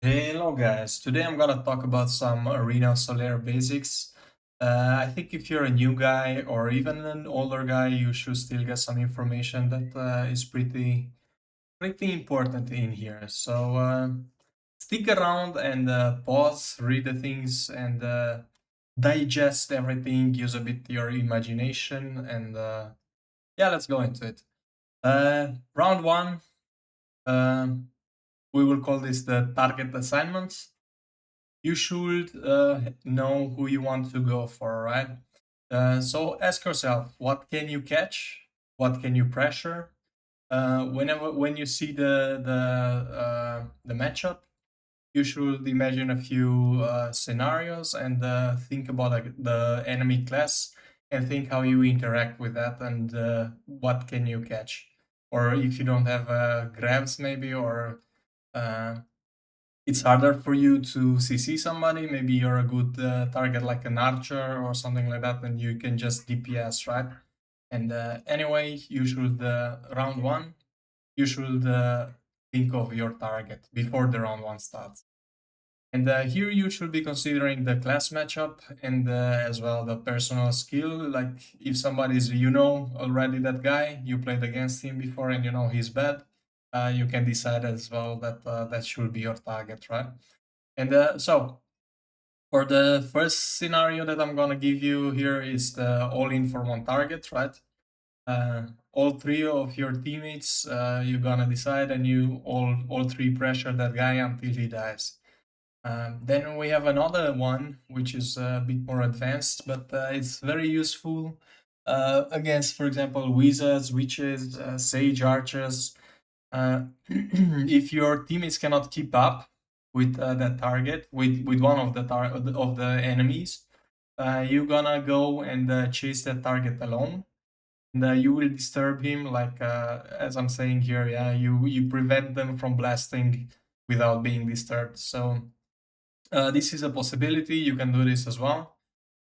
Hello guys, today I'm gonna talk about some Arena Solare basics. I think if you're a new guy or even an older guy, you should still get some information that is pretty important in here. So stick around and pause, read the things, and digest everything. Use a bit your imagination, and yeah, let's go into it. Round one, um, we will call this the target assignments. You should know who you want to go for, right? So ask yourself, what can you catch? What can you pressure? When you see the matchup, you should imagine a few scenarios and think about the enemy class and think how you interact with that and what can you catch. Or if you don't have grabs, maybe, or uh, it's harder for you to CC somebody. Maybe you're a good target like an archer or something like that, and you can just DPS, right? And anyway, you should round one. You should think of your target before the round one starts. And here you should be considering the class matchup and as well the personal skill. Like if somebody's already that guy, you played against him before and you know he's bad, you can decide as well that that should be your target, right? And so for the first scenario that I'm gonna give you here is the all in for one target, right? All three of your teammates, you're gonna decide, and you all three pressure that guy until he dies. Then we have another one which is a bit more advanced, but it's very useful against, for example, wizards, witches, sage archers. If your teammates cannot keep up with that target, with one of the enemies, you're gonna go and chase that target alone, and you will disturb him. Like as I'm saying here, yeah, you prevent them from blasting without being disturbed. So this is a possibility. You can do this as well.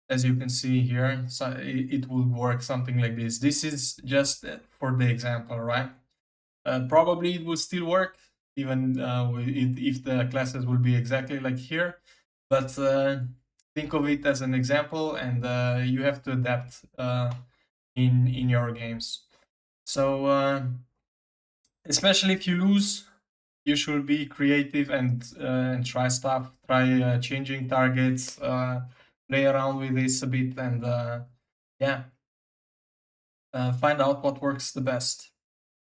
As you can see here, so it will work something like this. This is just for the example, right? Probably it will still work even if the classes will be exactly like here, but think of it as an example, and you have to adapt in your games. So especially if you lose, you should be creative and try stuff, try changing targets, play around with this a bit, and yeah, find out what works the best.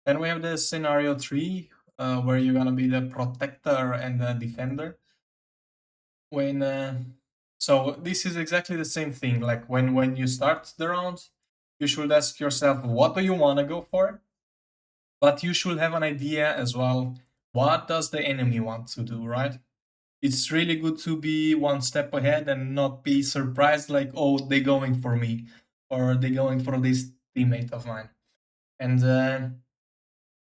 Then we have the scenario three, where you're gonna be the protector and the defender. When so this is exactly the same thing. Like when you start the round, you should ask yourself, what do you want to go for? But you should have an idea as well. What does the enemy want to do, right? It's really good to be one step ahead and not be surprised, like, oh, they're going for me, or they're going for this teammate of mine. And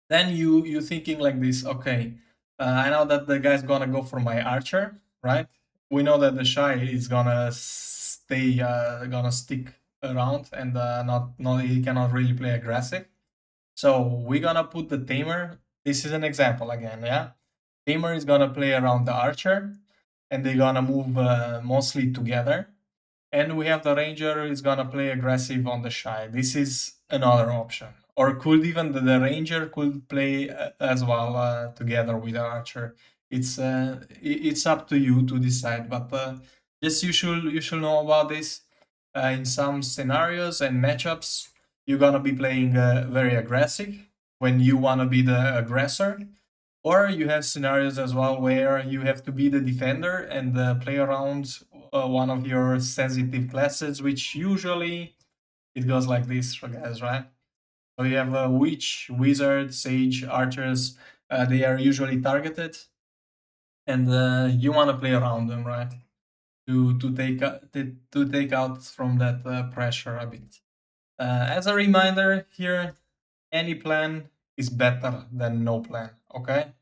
then you thinking like this, okay, I know that the guy's gonna go for my archer, right? We know that the shy is gonna stay, gonna stick around, and not he cannot really play aggressive. So we're gonna put the tamer. This is an example again, yeah. Tamer is gonna play around the archer, and they're gonna move mostly together. And we have the ranger is gonna play aggressive on the shy. This is another option. Or could even the ranger could play as well together with the archer. It's up to you to decide, but just you should know about this. In some scenarios and matchups, you're gonna be playing very aggressive when you wanna be the aggressor, or you have scenarios as well where you have to be the defender and play around one of your sensitive classes, which usually it goes like this, guys, right? So you have a witch, wizard, sage, archers. They are usually targeted, and you want to play around them, right? To take out from that pressure a bit. As a reminder here, any plan is better than no plan. Okay.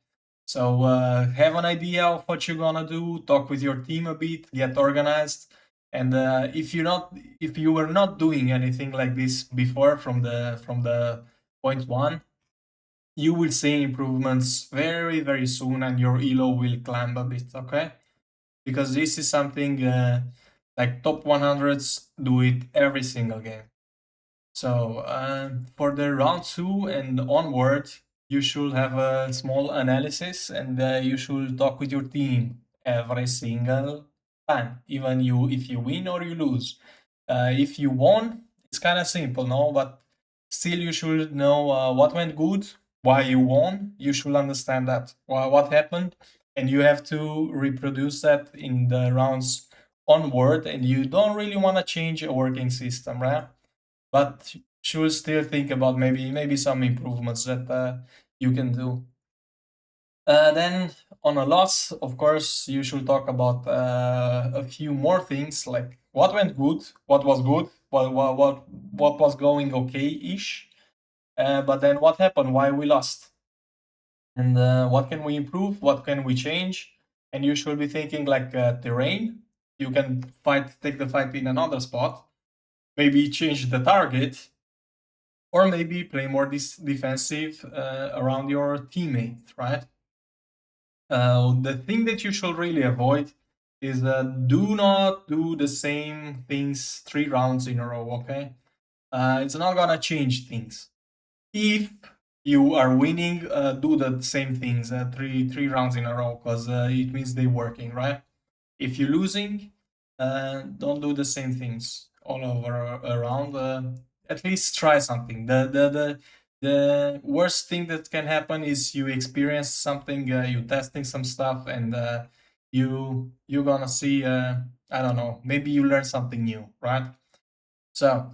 So have an idea of what you're gonna do. Talk with your team a bit. Get organized. And if you were not doing anything like this before from the point one, you will see improvements very, very soon, and your elo will climb a bit, okay? Because this is something like top 100s do it every single game. So for the round two and onward, you should have a small analysis, and you should talk with your team every single time, even you if you win or you lose. If you won, it's kind of simple, no? But still, you should know what went good, why you won. You should understand that what happened, and you have to reproduce that in the rounds onward. And you don't really want to change a working system, right? But should still think about maybe some improvements that you can do. Then on a loss, of course, you should talk about a few more things like what went good, what was going okay-ish, but then what happened, why we lost, and what can we improve, what can we change, and you should be thinking like terrain. You can take the fight in another spot, maybe change the target, or maybe play more defensive around your teammate, right? The thing that you should really avoid is do not do the same things 3 rounds in a row, okay? It's not gonna change things. If you are winning, do the same things three rounds in a row, because it means they're working, right? If you're losing, don't do the same things all over around. At least try something. The worst thing that can happen is you experience something, you testing some stuff, and you're gonna see. I don't know. Maybe you learn something new, right? So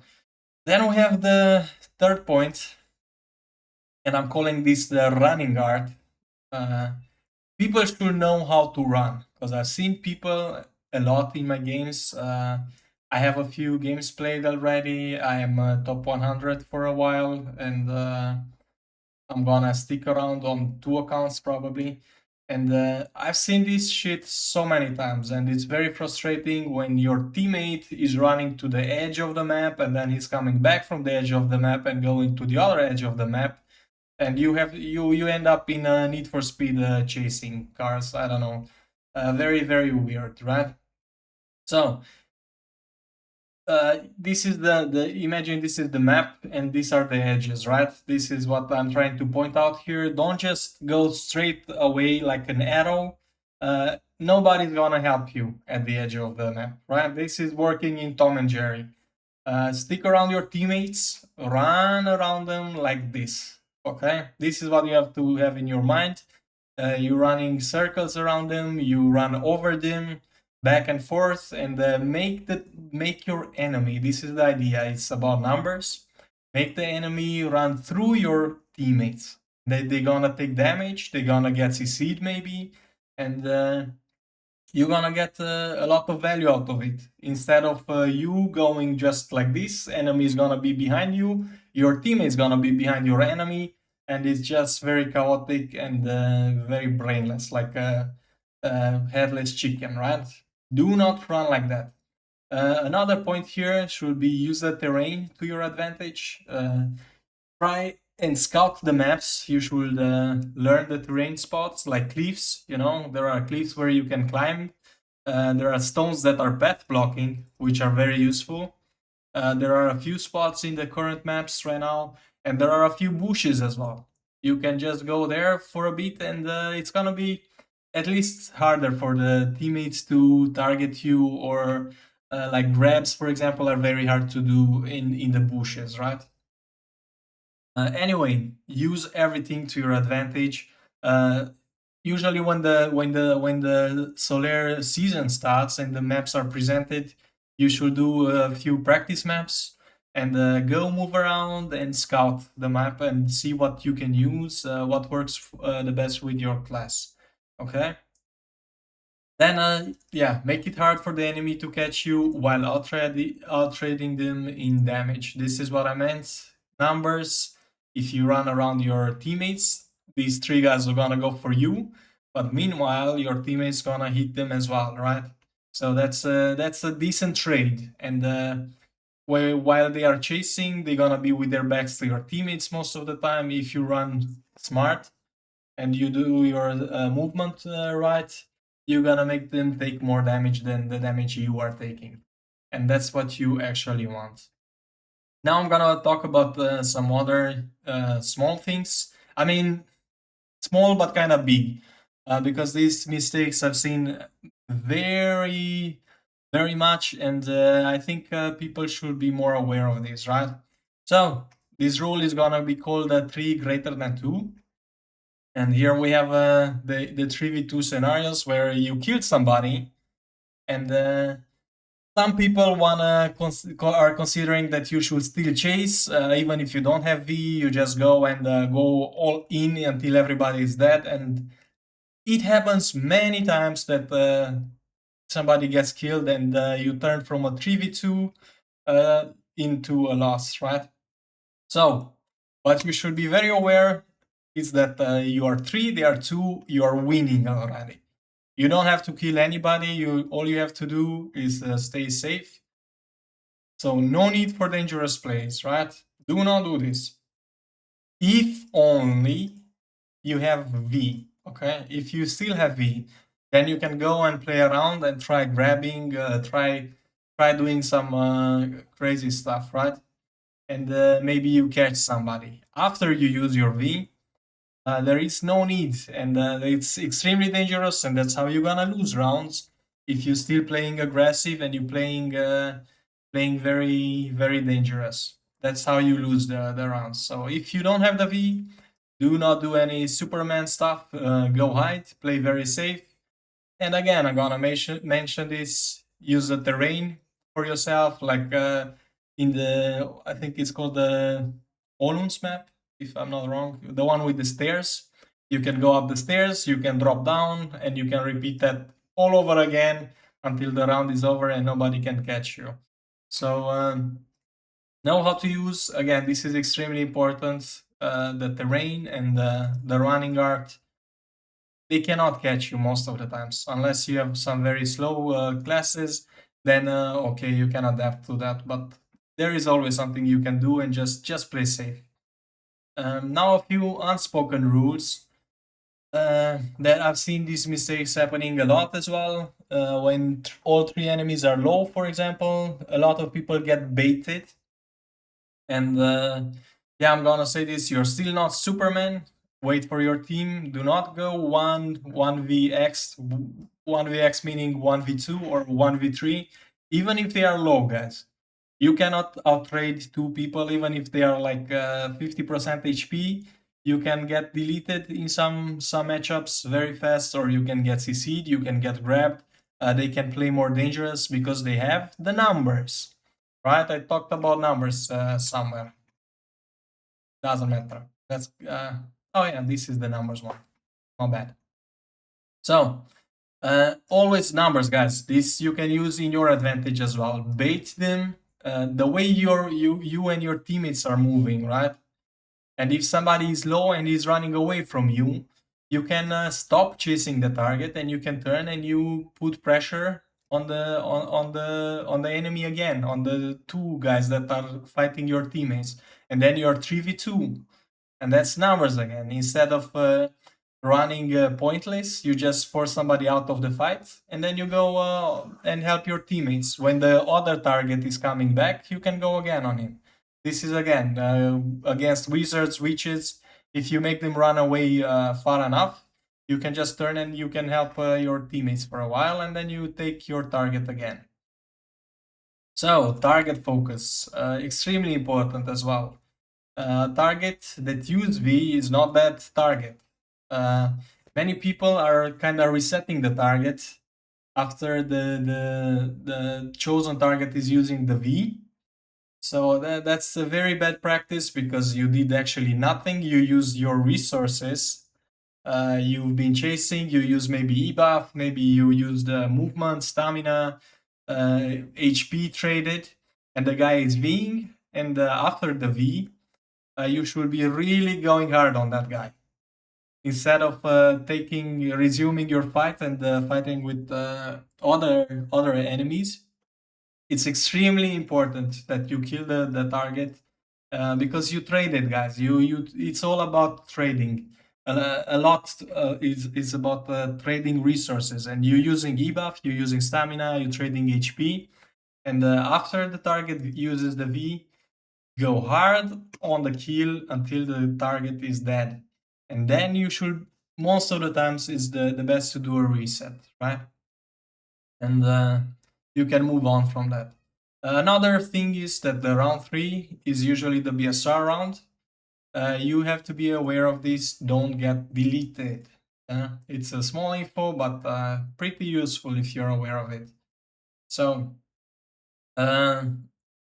then we have the third point, and I'm calling this the running guard. Uh, People should know how to run, because I've seen people a lot in my games. I have a few games played already. I am top 100 for a while, and I'm gonna stick around on 2 accounts probably. And I've seen this shit so many times, and it's very frustrating when your teammate is running to the edge of the map, and then he's coming back from the edge of the map and going to the other edge of the map, and you end up in a Need for Speed chasing cars. I don't know, very very weird, right? So this is the imagine this is the map, and these are the edges, right? This is what I'm trying to point out here. Don't just go straight away like an arrow. Nobody's gonna help you at the edge of the map, right? This is working in Tom and Jerry. Stick around your teammates, run around them like this. Okay, this is what you have to have in your mind. You're running circles around them, you run over them, back and forth, and make your enemy. This is the idea. It's about numbers. Make the enemy run through your teammates. They're gonna take damage. They're gonna get CC'd maybe, and you're gonna get a lot of value out of it. Instead of you going just like this, enemy is gonna be behind you, your team is gonna be behind your enemy, and it's just very chaotic and very brainless, like a headless chicken, right? Do not run like that. Another point here should be use the terrain to your advantage. Try and scout the maps. You should learn the terrain spots like cliffs. You know, there are cliffs where you can climb. There are stones that are path blocking, which are very useful. There are a few spots in the current maps right now, and there are a few bushes as well. You can just go there for a bit, and it's gonna be at least harder for the teammates to target you, or like grabs, for example, are very hard to do in the bushes, right? Anyway, use everything to your advantage. Usually, when the Solare season starts and the maps are presented, you should do a few practice maps and go move around and scout the map and see what you can use, what works the best with your class. Okay. Then, yeah, make it hard for the enemy to catch you while out-trading them in damage. This is what I meant. Numbers. If you run around your teammates, these 3 guys are gonna go for you, but meanwhile, your teammates gonna hit them as well, right? So that's a decent trade, and while they are chasing, they're gonna be with their backs to your teammates most of the time. If you run smart and you do your movement right, you're gonna make them take more damage than the damage you are taking, and that's what you actually want. Now I'm gonna talk about some other small things. I mean, small but kind of big, because these mistakes I've seen very, very much, and I think people should be more aware of this, right? So this rule is gonna be called 3 greater than 2. And here we have the 3v2 scenarios where you killed somebody, and some people are considering that you should still chase, even if you don't have V. You just go and go all in until everybody is dead, and it happens many times that somebody gets killed and you turn from a 3v2 into a loss, right? So, what you should be very aware is that you are 3, they are 2, you are winning already. You don't have to kill anybody. All you have to do is stay safe. So no need for dangerous plays, right? Do not do this. If only you have V, okay? If you still have V, then you can go and play around and try grabbing, try doing some crazy stuff, right? And maybe you catch somebody. After you use your V, there is no need, and it's extremely dangerous, and that's how you're gonna lose rounds if you're still playing aggressive and you're playing very, very dangerous. That's how you lose the rounds. So if you don't have the V, do not do any Superman stuff. Go hide, play very safe. And again, I'm gonna mention this. Use the terrain for yourself, like in the I think it's called the Onun's map, if I'm not wrong, the one with the stairs. You can go up the stairs, you can drop down, and you can repeat that all over again until the round is over and nobody can catch you. So know how to use. Again, this is extremely important. The terrain and the running art, they cannot catch you most of the times unless you have some very slow classes. Then okay, you can adapt to that, but there is always something you can do, and just play safe. Now a few unspoken rules that I've seen these mistakes happening a lot as well. When all 3 enemies are low, for example, a lot of people get baited. And yeah, I'm gonna say this: you're still not Superman. Wait for your team. Do not go one vx meaning 1v2 or 1v3, even if they are low, guys. You cannot outtrade 2 people, even if they are like 50% HP. You can get deleted in some matchups very fast, or you can get CC'd, you can get grabbed. They can play more dangerous because they have the numbers, right? I talked about numbers somewhere. Doesn't matter. That's oh yeah, this is the numbers one. Not bad. So always numbers, guys. This you can use in your advantage as well. Bait them the way you and your teammates are moving, right? And if somebody is low and is running away from you, you can stop chasing the target and you can turn and you put pressure on the enemy again, on the 2 guys that are fighting your teammates, and then you're 3v2, and that's numbers again. Instead of running pointless, you just force somebody out of the fight, and then you go and help your teammates. When the other target is coming back, you can go again on him. This is again against wizards, witches. If you make them run away far enough, you can just turn and you can help your teammates for a while, and then you take your target again. So target focus, extremely important as well. Target that use V is not that target. Many people are kind of resetting the target after the chosen target is using the V. So that's a very bad practice because you did actually nothing. You use your resources. You've been chasing. You use maybe E-buff, maybe you use the movement, stamina, HP traded, and the guy is Ving. And after the V, you should be really going hard on that guy instead of resuming your fight and fighting with other enemies. It's extremely important that you kill the target, because you traded, guys. It's all about trading. A lot is about trading resources, and you're using ebuff, you're using stamina, you're trading HP, and after the target uses the V, go hard on the kill until the target is dead, and then you should, most of the times is the best to do a reset, right? And you can move on from that. Another thing is that the round 3 is usually the BSR round. You have to be aware of this, don't get deleted. It's a small info, but pretty useful if you're aware of it. So, uh,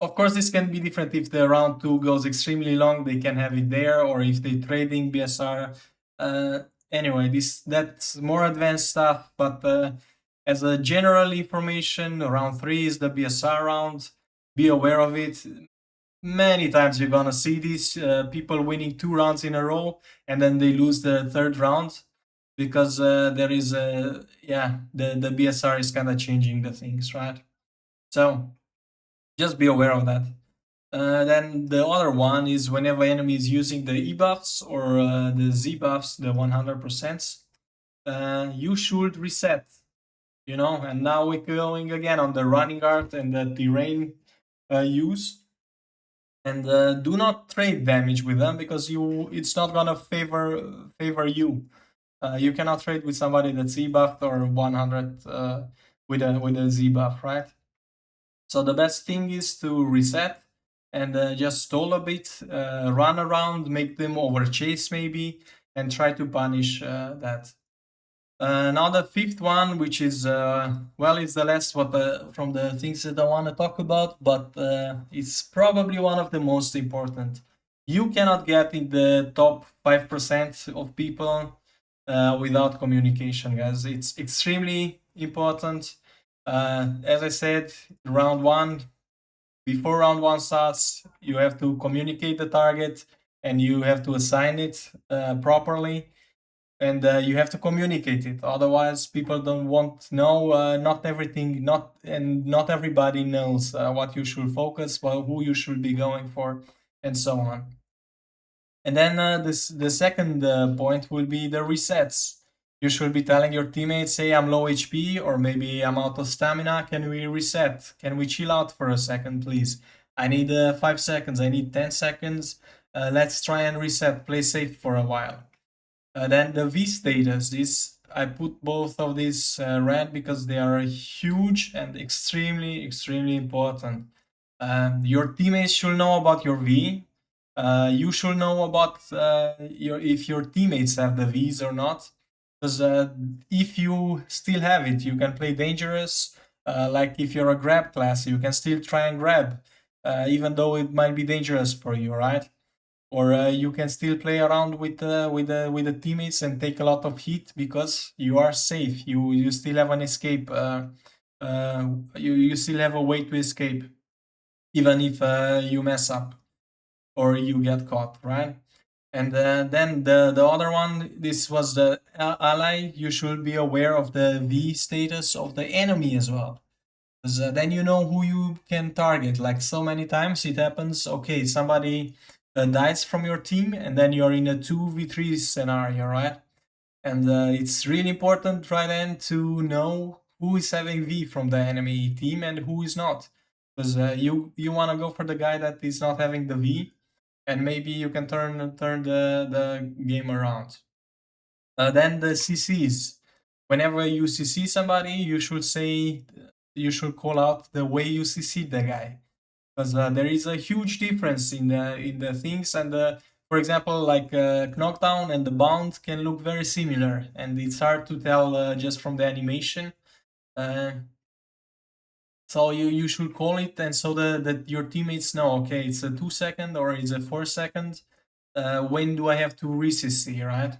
of course, this can be different if the round 2 goes extremely long, they can have it there, or if they trading BSR. Uh, anyway, that's more advanced stuff, but as a general information, round 3 is the BSR round. Be aware of it. Many times you're gonna see these people winning 2 rounds in a row, and then they lose the third round because there is a, yeah, the BSR is kind of changing the things, right? So just be aware of that. Then the other one is whenever enemy is using the E buffs or the Z buffs, the 100%, you should reset, and now we're going again on the running art and the terrain use. And do not trade damage with them because it's not gonna favor you. You cannot trade with somebody that's Z buffed or 100 with a Z buff, right? So the best thing is to reset and just stall a bit, run around, make them overchase maybe, and try to punish that. Now the fifth one, which is well, it's the last from the things that I want to talk about, but it's probably one of the most important. You cannot get in the top 5% of people without communication, guys. It's extremely important. As I said, round one, before round one starts, you have to communicate the target and you have to assign it properly, and you have to communicate it. Otherwise, people don't want to know. Not everybody knows what you should focus, well, who you should be going for, and so on. And then the second point will be the resets. You should be telling your teammates, "Hey, I'm low HP, or maybe I'm out of stamina. Can we reset? Can we chill out for a second, please? I need 5 seconds. I need 10 seconds. Let's try and reset. Play safe for a while." Then the V status. I put both of these red because they are huge and extremely important. Your teammates should know about your V. You should know about if your teammates have the Vs or not. Because if you still have it, you can play dangerous. Like if you're a grab class, you can still try and grab, even though it might be dangerous for you, right? Or you can still play around with the teammates and take a lot of hit because you are safe. You still have an escape. You still have a way to escape, even if you mess up or you get caught, right? And then the other one, this was the ally. You should be aware of the V status of the enemy as well. Because then you know who you can target. Like so many times it happens, okay, somebody dies from your team and then you're in a 2v3 scenario, right? And it's really important right then to know who is having V from the enemy team and who is not. Because you want to go for the guy that is not having the V, and maybe you can turn the game around. Then the CCs. Whenever you CC somebody, you should call out the way you CC the guy, because there is a huge difference in the things. And for example, like knockdown and the bound can look very similar, and it's hard to tell just from the animation. Uh, so you should call it, and so that your teammates know, okay, it's a 2 second or it's a 4 second. When do I have to re-CC, right?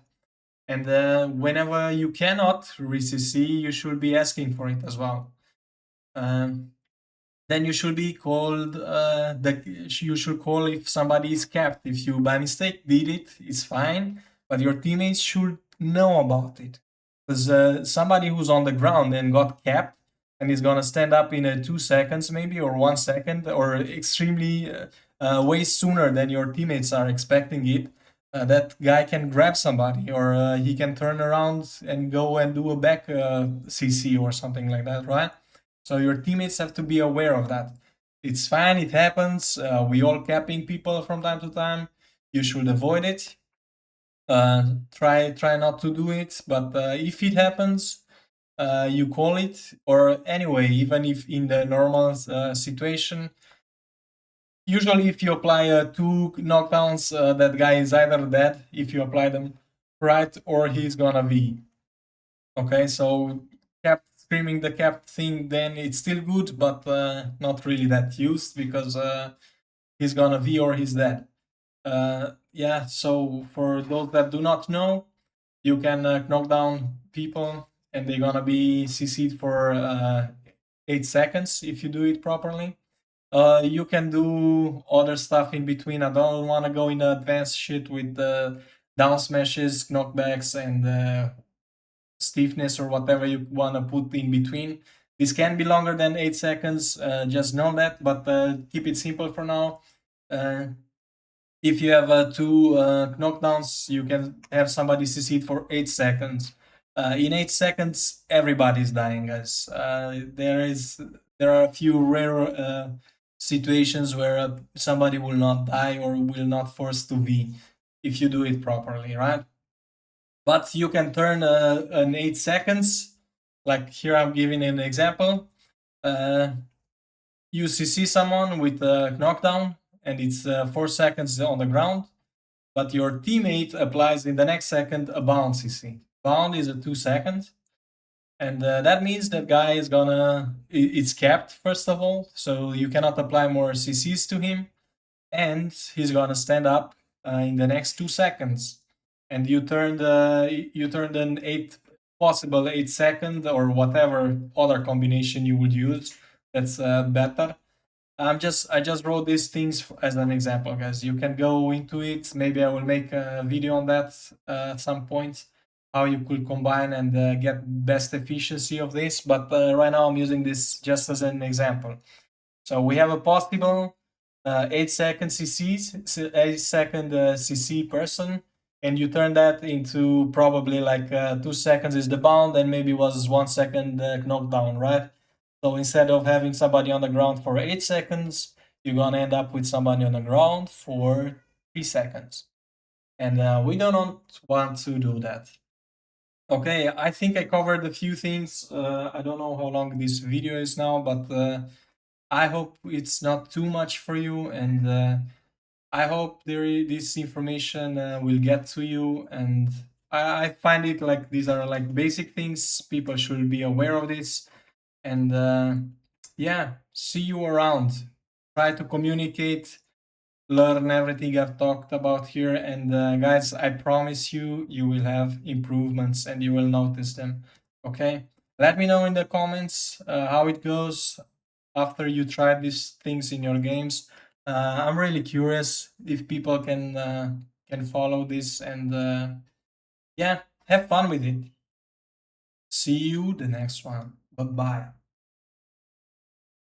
And whenever you cannot re-CC, you should be asking for it as well. Um, then you should be called. You should call if somebody is capped. If you by mistake did it, it's fine, but your teammates should know about it. Because somebody who's on the ground and got capped, and he's gonna stand up in 2 seconds maybe, or 1 second, or extremely way sooner than your teammates are expecting it. That guy can grab somebody, or he can turn around and go and do a back CC or something like that, right? So your teammates have to be aware of that. It's fine, it happens. We all capping people from time to time. You should avoid it. Try not to do it. But if it happens, you call it. Or anyway, even if in the normal situation, usually if you apply two knockdowns, that guy is either dead if you apply them right, or he's gonna be. Okay, so kept screaming the cap thing, then it's still good, but not really that used, because he's gonna V or he's dead. Yeah, so for those that do not know, you can knock down people and they're gonna be CC'd for 8 seconds if you do it properly. You can do other stuff in between. I don't want to go into advanced shit with down smashes, knockbacks, and stiffness, or whatever you want to put in between. This can be longer than 8 seconds, just know that, but keep it simple for now. Uh, if you have two knockdowns, you can have somebody CC'd for 8 seconds. In 8 seconds, everybody's dying, guys. There are a few rare situations where somebody will not die or will not force to V if you do it properly, right? But you can turn an 8 seconds, like here I'm giving an example. You CC someone with a knockdown, and it's 4 seconds on the ground, but your teammate applies in the next second a bound CC. Bound is a 2 seconds, and that means that guy is gonna, it's capped first of all, so you cannot apply more CCs to him, and he's gonna stand up in the next 2 seconds, and you turned an possible 8 second or whatever other combination you would use that's better. I just wrote these things as an example, guys. You can go into it. Maybe I will make a video on that at some point, how you could combine and get best efficiency of this. But right now I'm using this just as an example. So we have a possible 8 second CCs, 8 second CC person, and you turn that into probably like 2 seconds is the bound, and maybe was 1 second knockdown, right? So instead of having somebody on the ground for 8 seconds, you're gonna end up with somebody on the ground for 3 seconds. And we don't want to do that. Okay, I think I covered a few things. I don't know how long this video is now, but I hope it's not too much for you, and I hope this information will get to you. And I find it like these are like basic things. People should be aware of this. And yeah, see you around. Try to communicate, learn everything I've talked about here. And guys, I promise you, you will have improvements and you will notice them. Okay? Let me know in the comments how it goes after you try these things in your games. I'm really curious if people can follow this, and yeah, have fun with it. See you the next one. Bye bye.